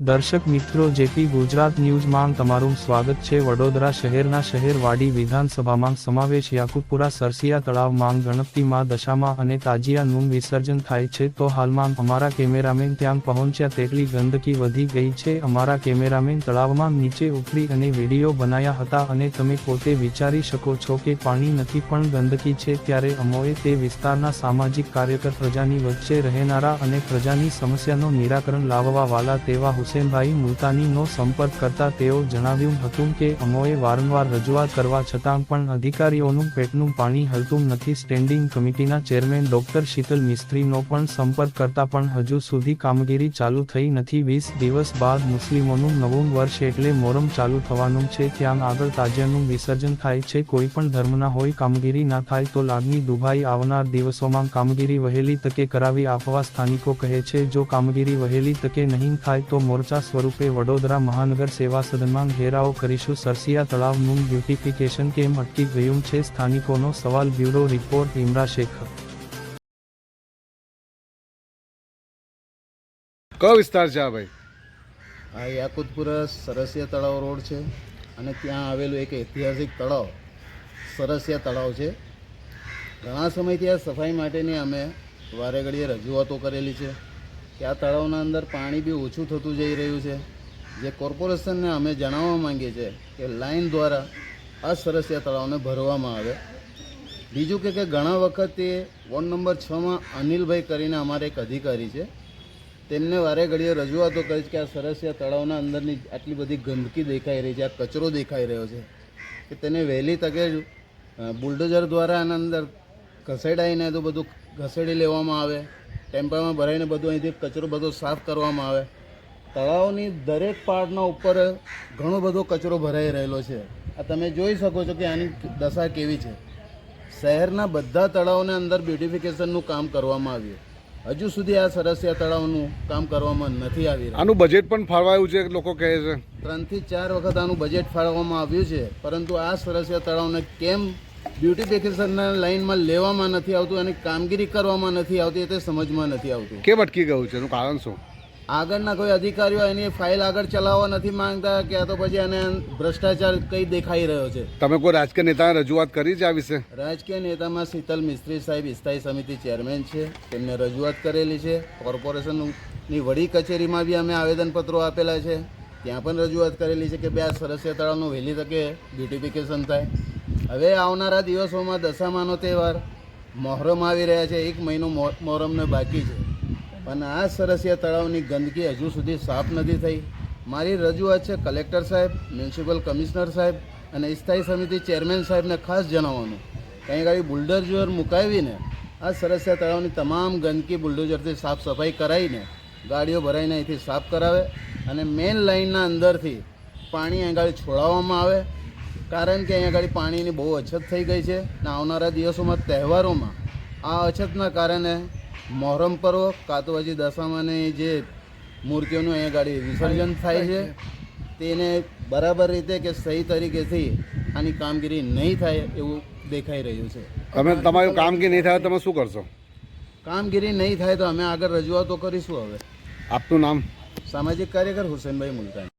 દર્શક મિત્રો, જેપી ગુજરાત ન્યૂઝમાં તમારું સ્વાગત છે। વડોદરા શહેરના શહેરવાડી વિધાનસભામાં સમાવેશ યાકુતપુરા સરસિયા તળાવમાં ગણપતિમાં દશામાં અને તાજિયાનું વિસર્જન થાય છે, તો હાલમાં અમારા કેમેરામેન ત્યાં પહોંચ્યા તેટલી ગંદકી વધી ગઈ છે। અમારા કેમેરામેન તળાવમાં નીચે ઉતરી અને વિડીયો બનાવ્યા હતા અને તમે પોતે વિચારી શકો છો કે પાણી નથી પણ ગંદકી છે। ત્યારે અમોએ તે વિસ્તારના સામાજિક કાર્યકર, પ્રજાની વચ્ચે રહેનારા અને પ્રજાની સમસ્યાનો નિરાકરણ લાવવા વાલા તેવા હુસેનભાઈ મુલતાનીનો સંપર્ક કરતા તેઓ જણાવ્યું હતું કે અમોએ વારંવાર રજૂઆત કરવા છતાં પણ અધિકારીઓનું પેટનું પાણી હલતું નથી। સ્ટેન્ડિંગ કમિટીના ચેરમેન ડોક્ટર શીતલ મિસ્ત્રીનો પણ સંપર્ક કરતા પણ હજુ સુધી કામગીરી ચાલુ થઈ નથી। 20 દિવસ બાદ મુસ્લિમોનું નવું વર્ષ એટલે મોહરમ ચાલુ થવાનું છે, ત્યાં આગળ તાજિયાનું વિસર્જન થાય છે। કોઈ પણ ધર્મના હોય, કામગીરી ના થાય તો લાગણી દુભાઈ આવનાર દિવસોમાં કામગીરી વહેલી તકે કરાવી આપવા સ્થાનિકો કહે છે। જો કામગીરી વહેલી તકે નહીં થાય તો મોરચા સ્વરૂપે વડોદરા મહાનગર સેવા સદનમાં ઘેરાવો કરીશું। સરસિયા તળાવનું બ્યુટિફિકેશન કેમ અટકી ગયું છે, સ્થાનિકોનો સવાલ। Bureau report ઇમરા Sheikh. કયો વિસ્તાર છે આ ભાઈ? આ યાકુતપુરા સરસિયા તળાવ રોડ છે અને ત્યાં આવેલું એક ઐતિહાસિક તળાવ સરસિયા તળાવ છે। ઘણા સમયથી આ સફાઈ માટેની અમે વારે ઘડીએ રજૂઆતો કરેલી છે કે આ તળાવના અંદર પાણી બી ઓછું થતું જઈ રહ્યું છે। જે કોર્પોરેશનને અમે જણાવવા માંગીએ છીએ કે લાઈન દ્વારા આ સરસિયા તળાવને ભરવામાં આવે। બીજું કે ઘણા વખતે વોર્ડ નંબર 6માં અનિલભાઈ કરીને અમારે એક અધિકારી છે, તેમને વારે ઘડીએ રજૂઆતો કરી છે કે આ સરસિયા તળાવના અંદરની આટલી બધી ગંદકી દેખાઈ રહી છે, આ કચરો દેખાઈ રહ્યો છે, કે તેને વહેલી તકે બુલડોઝર દ્વારા આના અંદર ઘસેડાઈને તો બધું ઘસેડી લેવામાં આવે, ટેમ્પામાં ભરાઈને બધું અહીંથી કચરો બધો સાફ કરવામાં આવે। તળાવની દરેક પાર્ટના ઉપર ઘણો બધો કચરો ભરાઈ રહેલો છે। આ તમે જોઈ શકો છો કે આની દશા કેવી છે। શહેરના બધા તળાવને અંદર બ્યુટિફિકેશનનું કામ કરવામાં આવ્યું, હજુ સુધી આ સરસિયા તળાવનું કામ કરવામાં નથી આવી રહ્યું। આનું બજેટ પણ ફાળવાયું છે, લોકો કહે છે 3 થી 4 વખત આનું બજેટ ફાળવવામાં આવ્યું છે, પરંતુ આ સરસિયા તળાવને કેમ બ્યુટિફિકેશનના લાઇનમાં લેવામાં નથી આવતું અને કામગીરી કરવામાં નથી આવતી તે સમજમાં નથી આવતું। કેમ અટકી ગયું છે, એનું કારણ શું? આગળના કોઈ અધિકારીઓ એની ફાઇલ આગળ ચલાવવા નથી માંગતા કે તો પછી એને ભ્રષ્ટાચાર કઈ દેખાઈ રહ્યો છે। તમે કોઈ રાજકીય નેતાને રજૂઆત કરી છે આ વિશે? રાજકીય નેતામાં શીતલ મિસ્ત્રી સાહેબ સ્થાયી સમિતિ ચેરમેન છે, તેમને રજૂઆત કરેલી છે। કોર્પોરેશનની વડી કચેરીમાં બી અમે આવેદનપત્રો આપેલા છે, ત્યાં પણ રજૂઆત કરેલી છે કે બે આ સરસિયા તળાવનું વહેલી તકે બ્યુટિફિકેશન થાય। હવે આવનારા દિવસોમાં દશામાનો તહેવાર મોહરમ આવી રહ્યા છે, 1 મહિનો મોહરમને બાકી છે, પણ આ સરસિયા તળાવની ગંદકી હજુ સુધી સાફ નથી થઈ। મારી રજૂઆત છે કલેક્ટર સાહેબ, મ્યુનિસિપલ કમિશનર સાહેબ અને સ્થાયી સમિતિ ચેરમેન સાહેબને ખાસ જણાવવાનું કે અહીં ગાડી બુલડોઝર મુકાવીને આ સરસિયા તળાવની તમામ ગંદકી બુલડોઝરથી સાફ સફાઈ કરાવીને ગાડીઓ ભરાઈને અહીંથી સાફ કરાવે અને મેઇન લાઇનના અંદરથી પાણી અહીં ગાડી છોડાવવામાં આવે, કારણ કે અહીંયા આગળ પાણીની બહુ અછત થઈ ગઈ છે અને આવનારા દિવસોમાં તહેવારોમાં આ અછતના કારણે મોહરમ પર્વ કાં તો પછી દશામાની જે મૂર્તિઓનું અહીંયા ગાડી વિસર્જન થાય છે તેને બરાબર રીતે કે સહી તરીકેથી આની કામગીરી નહીં થાય એવું દેખાઈ રહ્યું છે। તમે તમારું કામગીરી નહીં થાય તમે શું કરશો? કામગીરી નહીં થાય તો અમે આગળ રજૂઆતો કરીશું। હવે આપનું નામ? સામાજિક કાર્યકર હુસેનભાઈ મુલતાની।